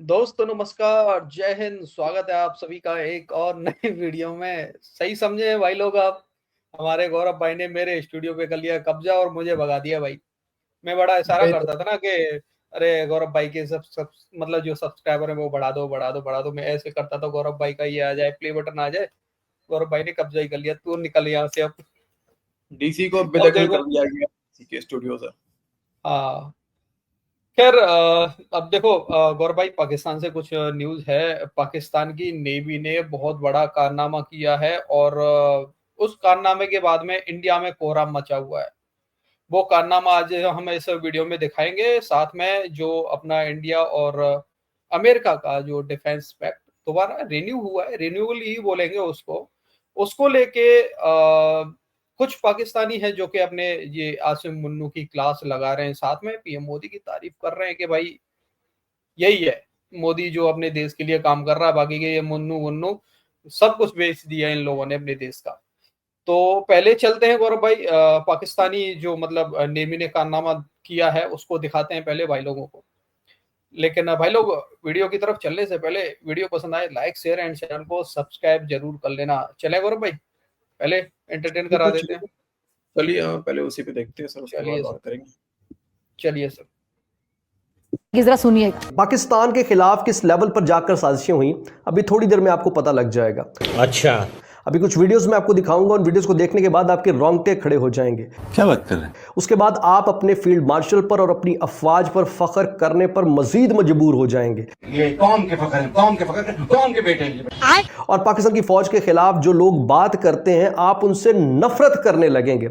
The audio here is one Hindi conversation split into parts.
दोस्तों नमस्कार, जय हिंद। स्वागत है आप सभी का एक और नए वीडियो में। सही समझे हैं भाई लोग आप। हमारे गौरव भाई ने मेरे स्टूडियो पे कर लिया कब्जा और मुझे भगा दिया भाई। मैं बड़ा इशारा वही तो। करता था ना कि अरे गौरव भाई के सब मतलब जो सब्सक्राइबर है वो बढ़ा दो बढ़ा दो बढ़ा दो। मैं ऐसे करता था, गौरव भाई का ये आ जाए, प्ले बटन आ जाए। गौरव भाई ने कब्जा ही कर लिया, तू निकल यहाँ से अब। डीसी को अब बेदखल देखो। कर दिया गया डीसी के स्टूडियो से। हाँ। खैर अब देखो, गौरव भाई, पाकिस्तान से कुछ न्यूज़ है। पाकिस्तान की नेवी ने बहुत बड़ा कारनामा किया है और उस कारनामे के बाद में इंडिया में कोहराम मचा हुआ है। वो कारनामा आज हम इस वीडियो में दिखाएंगे। साथ में जो अपना इंडिया और अमेरिका का जो डिफेंस पैक्ट दोबारा रिन्यू हुआ है, रिन्यूअल ही बोलेंगे उसको, उसको लेके कुछ पाकिस्तानी है जो कि अपने ये आसिम मुन्नू की क्लास लगा रहे हैं, साथ में पीएम मोदी की तारीफ कर रहे हैं कि भाई यही है मोदी जो अपने देश के लिए काम कर रहा है। बाकी के ये मुन्नू मुन्नू सब कुछ बेच दिया इन लोगों ने अपने देश का। तो पहले चलते हैं गौरव भाई, पाकिस्तानी जो मतलब नेवी ने कारनामा किया है उसको दिखाते हैं पहले भाई लोगों को। लेकिन भाई लोग, वीडियो की तरफ चलने से पहले वीडियो पसंद आए लाइक शेयर एंड चैनल को सब्सक्राइब जरूर कर लेना। चले गौरव भाई, पहले एंटरटेन करा बिल्कुल देते हैं। चलिए। चलिए, पहले उसी पे देखते हैं सर, उसके बाद चलिए सर, बात करेंगे। चलिए सर। जरा सुनिए। पाकिस्तान के खिलाफ किस लेवल पर जाकर साजिशें हुई, अभी थोड़ी देर में आपको पता लग जाएगा। अच्छा, अभी कुछ वीडियोस मैं आपको दिखाऊंगा, उन वीडियोस को देखने के बाद आपके रोंगटे खड़े हो जाएंगे। क्या बात कर रहे हैं? उसके बाद आप अपने फील्ड मार्शल पर और अपनी अफवाज पर फख्र करने पर मजीद मजबूर हो जाएंगे। ये कौम के फख्र है, कौम के फख्र है, कौम के बेटे हैं। और पाकिस्तान की फौज के खिलाफ जो लोग बात करते हैं, आप उनसे नफरत करने लगेंगे।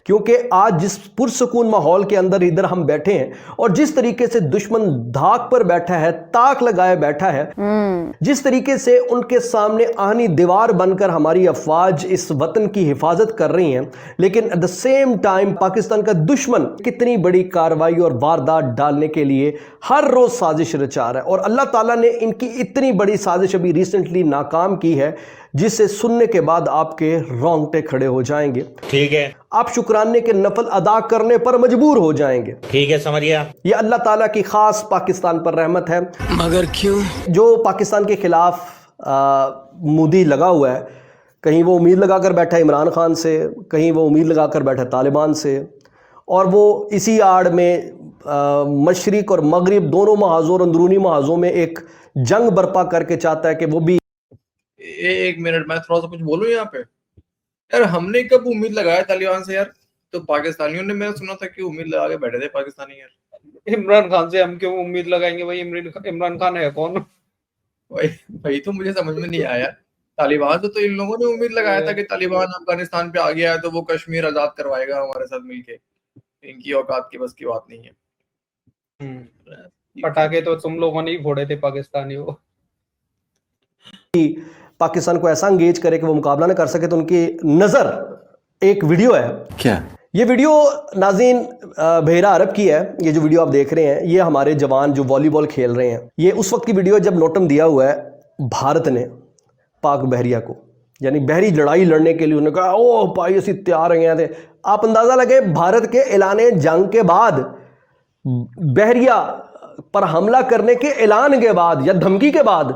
क्योंकि आज जिस पुरसुकून माहौल के अंदर इधर हम बैठे हैं और जिस तरीके से दुश्मन धाक पर बैठा है, ताक लगाए बैठा है, जिस तरीके से उनके सामने आनी दीवार बनकर हमारी अफवाज इस वतन की हिफाजत कर रही हैं, लेकिन at the same time Pakistan का दुश्मन कितनी बड़ी कार्रवाई और वारदात डालने के लिए हर रोज साजिश रचा रहा है। और अल्लाह ताला ने इनकी इतनी बड़ी साजिश अभी रिसेंटली नाकाम की है, जिसे सुनने के बाद आपके रोंगटे खड़े हो जाएंगे। ठीक है, आप शुक्राने के नफल अदा करने पर मजबूर हो जाएंगे। ठीक है, समझ गया। यह अल्लाह ताला की खास पाकिस्तान पर रहमत है। मगर क्यों? जो पाकिस्तान के खिलाफ मोदी लगा हुआ है, कहीं वो उम्मीद लगाकर बैठा है इमरान खान से, कहीं वो उम्मीद लगाकर बैठा है तालिबान से, और वो इसी आड़ में मशरिक और मगरिब दोनों महाजों और अंदरूनी महाजों में एक जंग बर्पा करके चाहता है कि वो भी। एक मिनट, मैं थोड़ा सा कुछ बोलूं यहाँ पे। यार, हमने कब उम्मीद लगाया तालिबान से यार? तो पाकिस्तानियों ने, मैंने सुना था कि उम्मीद लगा के बैठे थे पाकिस्तानी यार। इमरान खान से हम क्यों उम्मीद लगाएंगे भाई? इमरान खान है कौन? वही वही तो मुझे समझ में नहीं आया। तालिबान से तो इन लोगों ने उम्मीद लगाया था कि तालिबान अफगानिस्तान पे आ गया है तो वो कश्मीर आजाद करवाएगा हमारे साथ मिलके। इनकी औकात की बस की बात नहीं है। पटाखे तो तुम लोगों ने ही फोड़े थे पाकिस्तानियों। पाकिस्तान को ऐसा अंगेज करे कि वो मुकाबला न कर सके, तो उनकी नजर एक वीडियो है। क्या? ये वीडियो नाज़रीन बहरा अरब की है। ये जो वीडियो आप देख रहे हैं, ये हमारे जवान जो वॉलीबॉल खेल रहे हैं, ये उस वक्त की वीडियो जब नोटम दिया हुआ है भारत ने पाक बहरिया को, यानी बहरी लड़ाई लड़ने के लिए उन्होंने कहा ओ भाई असी तैयार हैं थे। आप अंदाजा लगे, भारत के ऐलान जंग के बाद, बहरिया पर हमला करने के ऐलान के बाद या धमकी के बाद,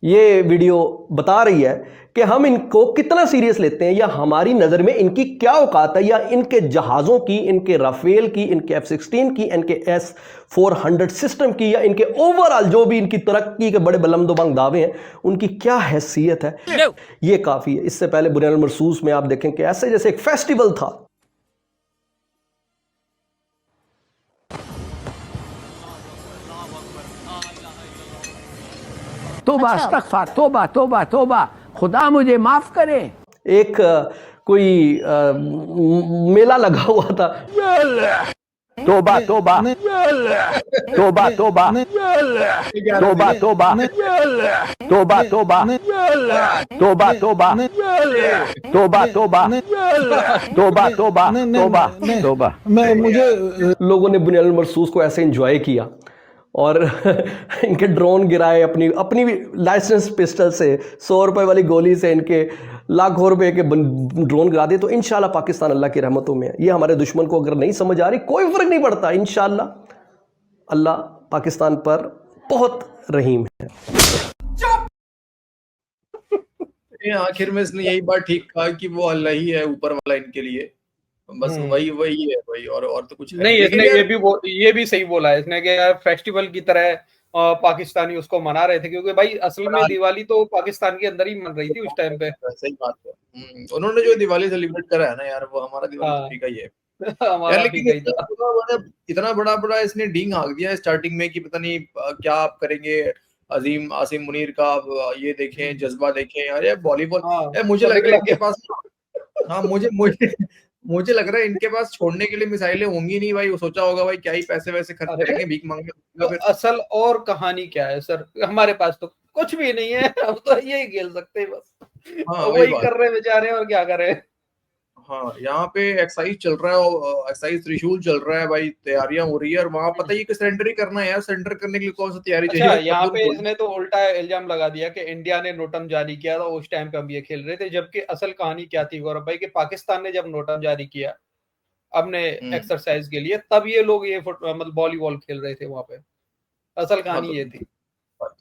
ये वीडियो बता रही है कि हम इनको कितना सीरियस लेते हैं, या हमारी नज़र में इनकी क्या औकात है, या इनके जहाज़ों की, इनके राफेल की, इनके F-16 की, इनके S-400 सिस्टम की, या इनके ओवरऑल जो भी इनकी तरक्की के बड़े बुलंदोबंग दावे हैं, उनकी क्या हैसियत है। ये काफ़ी है। इससे पहले बुनियाद मरसूस में आप देखें कि ऐसे जैसे एक फेस्टिवल था। तोबा, अस्तगफार, तोबा तोबा तोबा, खुदा मुझे माफ करे। एक कोई मेला लगा हुआ था। तोबा तोबा तोबा तोबा तोबा तोबा तोबा तोबा तोबा तोबा तोबा तोबा तोबा तोबा तोबा। मुझे लोगों ने बुनियाद मरसूस को ऐसे एंजॉय किया और इनके ड्रोन गिराए, अपनी लाइसेंस पिस्टल से, 100 रुपए वाली गोली से इनके लाखों रुपए के ड्रोन गिरा दिए। तो इंशाल्लाह पाकिस्तान अल्लाह की रहमतों में है। ये हमारे दुश्मन को अगर नहीं समझ आ रही, कोई फर्क नहीं पड़ता, इंशाल्लाह अल्लाह पाकिस्तान पर बहुत रहीम है। आखिर में इसने यही बात ठीक कहा कि वो अल्लाह ही है ऊपर वाला इनके लिए, बस वही है भाई, और तो कुछ है नहीं। लेकिन इसने यार ये भी सही बोला है इसने कि यार फेस्टिवल की तरह पाकिस्तानी उसको मना रहे थे, क्योंकि भाई असल में दिवाली तो पाकिस्तान के अंदर ही मन रही थी उस टाइम पे। सही बात है। उन्होंने जो दिवाली सेलिब्रेट करा है ना यार, वो हमारा दिवाली तो फीका ही है यार। हमारा लेकिन फीका ही था। इतना बड़ा इसने डींग हाँक दिया स्टार्टिंग में कि पता नहीं क्या आप करेंगे। अजीम आसिम मुनीर का ये देखें, जज्बा देखें, अरे बॉलीवुड हाँ, मुझे तो लग रहा है निकला इनके पास, हाँ मुझे लग रहा है इनके पास छोड़ने के लिए मिसाइलें होंगी नहीं भाई। वो सोचा होगा भाई क्या ही पैसे वैसे खर्च अरे करेंगे, भीख मांगेंगे तो फिर। असल और कहानी क्या है सर, हमारे पास तो कुछ भी नहीं है, हम तो यही खेल सकते हैं बस। हाँ और वही वही बात। कर रहे बेचारे, और क्या करें। हाँ यहाँ पे एक्साइज चल रहा है और एक्साइज त्रिशूल चल रहा है भाई, तैयारियां हो रही है। और वहां पता ही कि सरेंडर ही करना है यार, सरेंडर करने के लिए कौन सा तैयारी अच्छा, चाहिए, यहाँ बंदूक पे खोल। इसने तो उल्टा इल्जाम लगा दिया कि इंडिया ने नोटम जारी किया था, उस टाइम पे हम ये खेल रहे थे, जबकि असल कहानी क्या थी गौरव भाई, कि पाकिस्तान ने जब नोटम जारी किया अपने एक्सरसाइज के लिए, तब ये लोग ये मतलब वॉलीबॉल खेल रहे थे वहां पे। असल हाँ कहानी ये थी।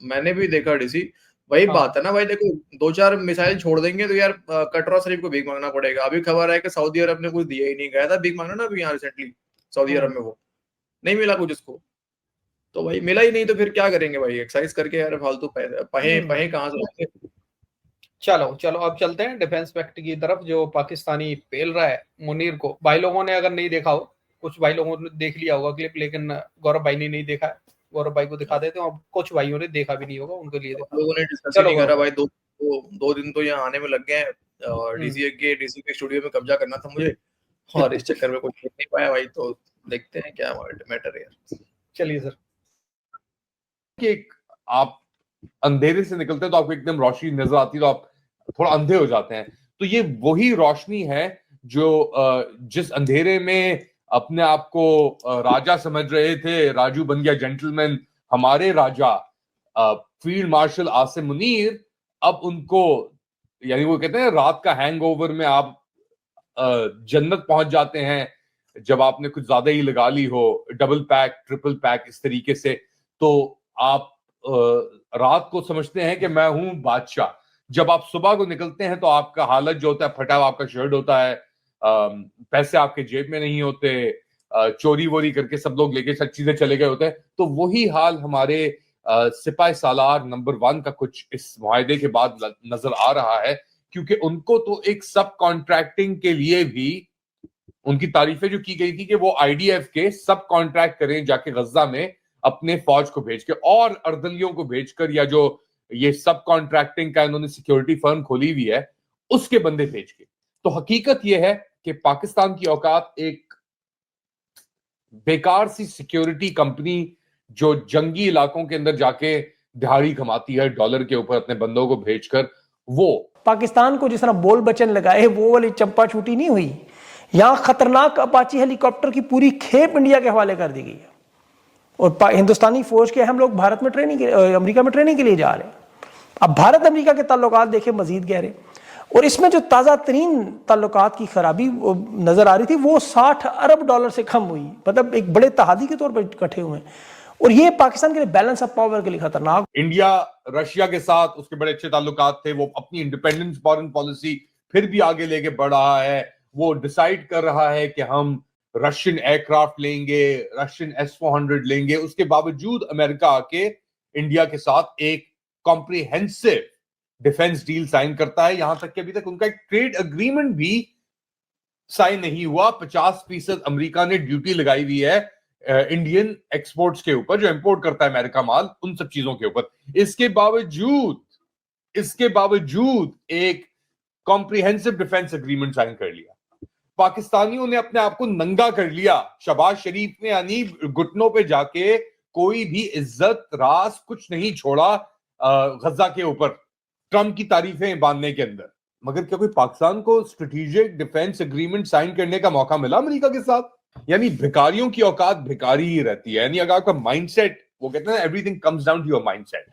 मैंने भी देखा डीसी, वही हाँ। बात है ना भाई। देखो 2-4 मिसाइल छोड़ देंगे तो यार कटरा शरीफ को भीख मांगना पड़ेगा। अभी खबर है कि सऊदी अरब ने कुछ दिया ही नहीं, गया था भीख मांगना ना अभी यहाँ रिसेंटली सऊदी अरब में, वो नहीं मिला कुछ इसको। तो भाई मिला ही नहीं तो फिर क्या करेंगे भाई, एक्सरसाइज करके यार फालतू पहे पहे कहाँ से लाएंगे। चलो चलो, अब चलते हैं डिफेंस फैक्ट की तरफ, जो पाकिस्तानी पेल रहा है मुनीर को। भाई लोगों ने अगर नहीं देखा हो, कुछ भाई लोगों ने देख लिया होगा क्लिप, लेकिन गौरव भाई ने नहीं देखा है। गौरव भाई को दिखा देते हैं, और कुछ भाइयों ने देखा भी नहीं होगा, उनके लिए हम दिखा। लोगों ने डिस्कस ही चलो नहीं गौरव करा भाई। भाई। दो दिन तो यहाँ आने में लग गए हैं, और डीसी के स्टूडियो में कब्जा करना था मुझे, और इस चक्कर में कुछ देख नहीं पाया भाई। तो देखते हैं क्या मैटर है यार। चलिए सर। कि आप अंधेरे से निकलते हैं तो आपको एकदम रोशनी नजर आती है, तो आप थोड़ा अंधे हो जाते हैं। तो ये वही रोशनी है जो जिस अंधेरे में अपने आप को राजा समझ रहे थे, राजू बन गया जेंटलमैन, हमारे राजा फील्ड मार्शल आसिम मुनीर, अब उनको, यानी वो कहते हैं रात का हैंगओवर में आप जन्नत पहुंच जाते हैं जब आपने कुछ ज्यादा ही लगा ली हो, डबल पैक ट्रिपल पैक इस तरीके से, तो आप रात को समझते हैं कि मैं हूं बादशाह। जब आप सुबह को निकलते हैं तो आपका हालत जो होता है, फटा हुआ आपका शर्ट होता है, पैसे आपके जेब में नहीं होते, चोरी वोरी करके सब लोग लेके सब चीजें चले गए होते हैं। तो वही हाल हमारे सिपाही सालार नंबर 1 का कुछ इस मुआहदे के बाद नजर आ रहा है, क्योंकि उनको तो एक सब कॉन्ट्रैक्टिंग के लिए भी उनकी तारीफें जो की गई थी कि वो आईडीएफ के सब कॉन्ट्रैक्ट करें जाके गज्जा में अपने फौज को भेज के, और अर्दलियों को भेजकर, या जो ये सब कॉन्ट्रैक्टिंग का इन्होंने सिक्योरिटी फर्म खोली हुई है उसके बंदे भेज के। तो हकीकत यह है कि पाकिस्तान की औकात एक बेकार सी सिक्योरिटी कंपनी जो जंगी इलाकों के अंदर जाके दिहाड़ी कमाती है डॉलर के ऊपर अपने बंदों को भेजकर, वो पाकिस्तान को जिस तरह बोल बचन लगाए वो वाली चंपा छूटी नहीं हुई। यहां खतरनाक अपाची हेलीकॉप्टर की पूरी खेप इंडिया के हवाले कर दी गई है, और हिंदुस्तानी फौज के हम लोग भारत में ट्रेनिंग अमेरिका में ट्रेनिंग के लिए जा रहे हैं। अब भारत अमेरिका के ताल्लुकात देखें मजीद गहरे, और इसमें जो ताज़ा तरीन ताल्लुकात की खराबी नजर आ रही थी वो $60 अरब से कम हुई, मतलब एक बड़े तहादी के तौर पर इकट्ठे हुए हैं, और ये पाकिस्तान के लिए बैलेंस ऑफ पावर के लिए खतरनाक। इंडिया रशिया के साथ उसके बड़े अच्छे ताल्लुकात थे, वो अपनी इंडिपेंडेंस फॉरेन पॉलिसी फिर भी आगे लेके बढ़ रहा है। वो डिसाइड कर रहा है कि हम रशियन एयरक्राफ्ट लेंगे, रशियन S-400 लेंगे। उसके बावजूद अमेरिका आके इंडिया के साथ एक कॉम्प्रिहेंसिव डिफेंस डील साइन करता है, यहां तक कि अभी तक उनका एक ट्रेड एग्रीमेंट भी साइन नहीं हुआ। 50% अमेरिका ने ड्यूटी लगाई हुई है इंडियन एक्सपोर्ट्स के ऊपर, जो इंपोर्ट करता है अमेरिका माल, उन सब चीजों के ऊपर। इसके बावजूद एक कॉम्प्रिहेंसिव डिफेंस एग्रीमेंट साइन कर लिया। पाकिस्तानियों ने अपने आप को नंगा कर लिया। शहबाज शरीफ ने यानी घुटनों पे जाके कोई भी इज्जत रास कुछ नहीं छोड़ा गजा के ऊपर, ट्रम्प की तारीफें बांधने के अंदर। मगर क्या कोई पाकिस्तान को स्ट्रेटेजिक डिफेंस एग्रीमेंट साइन करने का मौका मिला अमेरिका के साथ? यानी भिखारियों की औकात भिखारी ही रहती है। यानी अगर आपका माइंडसेट, वो कहते हैं ना everything comes down to your mindset,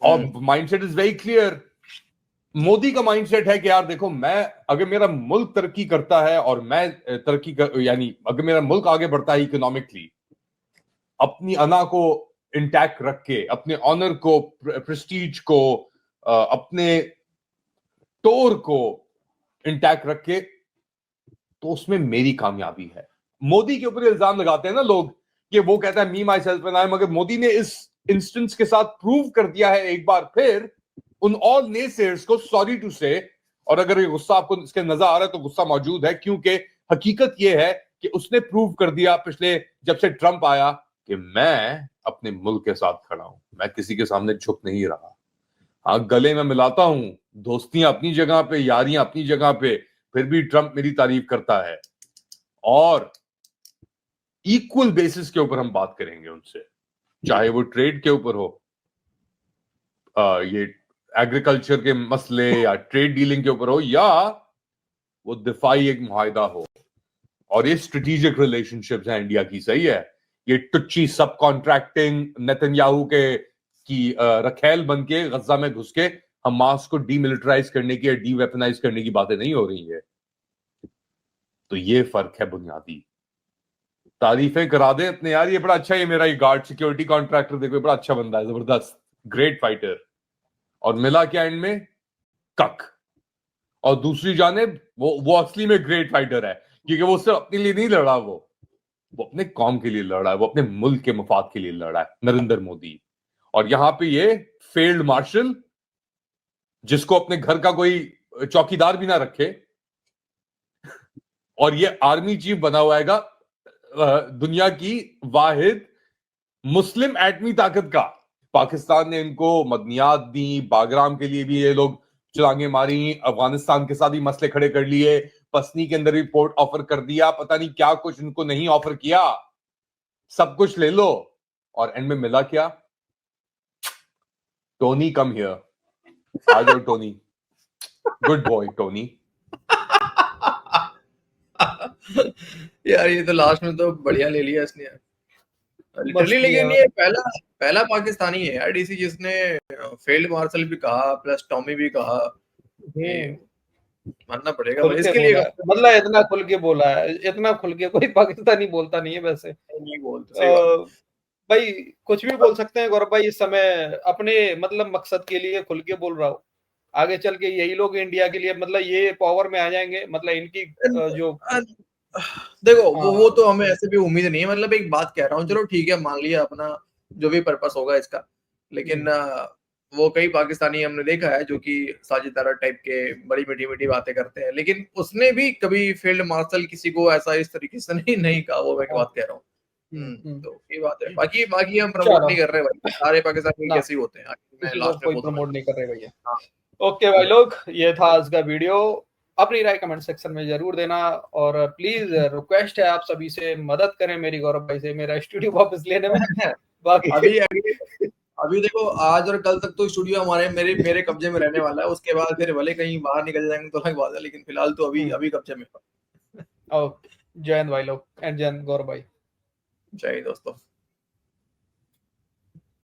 और mindset is very clear. Modi का माइंडसेट है कि यार देखो, मैं अगर मेरा मुल्क तरक्की करता है और मैं यानी अगर मेरा मुल्क आगे बढ़ता है इकोनॉमिकली, अपनी अना को इंटैक्ट रख के, अपने ऑनर को, प्रेस्टीज को, अपने टोर को इंटैक्ट रख के, तो उसमें मेरी कामयाबी है। मोदी के ऊपर इल्जाम लगाते हैं ना लोग कि वो कहता है मी माई सेल्फ एंड आई, मगर मोदी ने इस इंस्टेंस के साथ प्रूव कर दिया है एक बार फिर उन ऑल नेसेयर्स को, सॉरी टू से, और अगर ये गुस्सा आपको इसके नजर आ रहा है तो गुस्सा मौजूद है, क्योंकि हकीकत ये है कि उसने प्रूव कर दिया पिछले, जब से ट्रंप आया, कि मैं अपने मुल्क के साथ खड़ा हूं, मैं किसी के सामने झुक नहीं रहा। हाँ, गले में मिलाता हूं, दोस्तियां अपनी जगह पे, यारियां अपनी जगह पे, फिर भी ट्रंप मेरी तारीफ करता है, और इक्वल बेसिस के ऊपर हम बात करेंगे उनसे, चाहे वो ट्रेड के ऊपर हो, ये एग्रीकल्चर के मसले या ट्रेड डीलिंग के ऊपर हो, या वो दिफाई एक मुआहिदा हो। और ये स्ट्रेटेजिक रिलेशनशिप्स हैं इंडिया की, सही है। ये टुच्ची सब कॉन्ट्रैक्टिंग नेतन्याहू के की रखेल बन के गजा में घुस के हमास को डीमिलिटराइज करने की या डीवेपनाइज करने की बातें नहीं हो रही है। तो ये फर्क है बुनियादी। तारीफें करा दे अपने यार, ये बड़ा अच्छा है, मेरा ये गार्ड सिक्योरिटी कॉन्ट्रैक्टर देखो, बड़ा अच्छा बंदा है, जबरदस्त, ग्रेट फाइटर, और मिला क्या एंड में? कक। और दूसरी जानिब वो असली में ग्रेट फाइटर है, क्योंकि वो सिर्फ अपने लिए नहीं लड़ा, वो अपने कौम के लिए लड़ा है, वो अपने मुल्क के मफाद के लिए लड़ा है, नरेंद्र मोदी। और यहां पे ये फील्ड मार्शल, जिसको अपने घर का कोई चौकीदार भी ना रखे, और ये आर्मी चीफ बना हुआ है दुनिया की वाहिद मुस्लिम एटमी ताकत का। पाकिस्तान ने इनको मदनियात दी, बागराम के लिए भी ये लोग चलांगे मारी, अफगानिस्तान के साथ भी मसले खड़े कर लिए, पसनी के अंदर भी पोर्ट ऑफर कर दिया, पता नहीं क्या कुछ इनको नहीं ऑफर किया, सब कुछ ले लो, और एंड में मिला क्या? टोनी कम हियर, आ जाओ टोनी, गुड बॉय टोनी। यार ये तो लास्ट में तो बढ़िया ले लिया इसने लिटरली, लेकिन ये पहला पाकिस्तानी है यार डीसी जिसने फील्ड मार्शल भी कहा प्लस टॉमी भी कहा। मानना पड़ेगा इसके लिए, मतलब इतना खुल के बोला है, इतना खुल के कोई पाकिस्तानी बोलता नहीं है वैसे, नहीं बोलते भाई कुछ भी बोल सकते हैं गौरव भाई, इस समय अपने मतलब मकसद के लिए खुल के बोल रहा हूँ। आगे चल के यही लोग इंडिया के लिए मतलब ये पावर में आ जाएंगे, मतलब इनकी जो देखो वो तो हमें ऐसे भी उम्मीद नहीं है, मतलब एक बात कह रहा हूँ, चलो ठीक है, मान लिया अपना जो भी पर्पस होगा इसका, लेकिन वो कई पाकिस्तानी हमने देखा है जो कि साजिदारा टाइप के बड़ी मीठी मीठी बातें करते हैं, लेकिन उसने भी कभी फील्ड मार्शल किसी को ऐसा इस तरीके से नहीं कहा, वो मैं बात कह रहा हूँ। तो ये बात है, बाकी हम प्रमोट नहीं कर रहे भाई, सारे पाकिस्तानी कैसे होते हैं, मैं लास्ट में प्रमोट नहीं कर रहे भैया। ओके भाई लोग, ये था आज का वीडियो। अपनी राय कमेंट सेक्शन में जरूर देना, और प्लीज रिक्वेस्ट है आप सभी से, मदद करें मेरी गौरव भाई से मेरा स्टूडियो वापस लेने में। बाकी अभी देखो आज और कल तक तो स्टूडियो हमारे मेरे कब्जे में रहने वाला है, उसके बाद फिर भले कहीं बाहर निकल जाएंगे तो अलग बात है, लेकिन फिलहाल तो अभी कब्जे में। ओके, जय हिंद भाई लोग, एंड जय हिंद गौरव भाई। जय दोस्तों।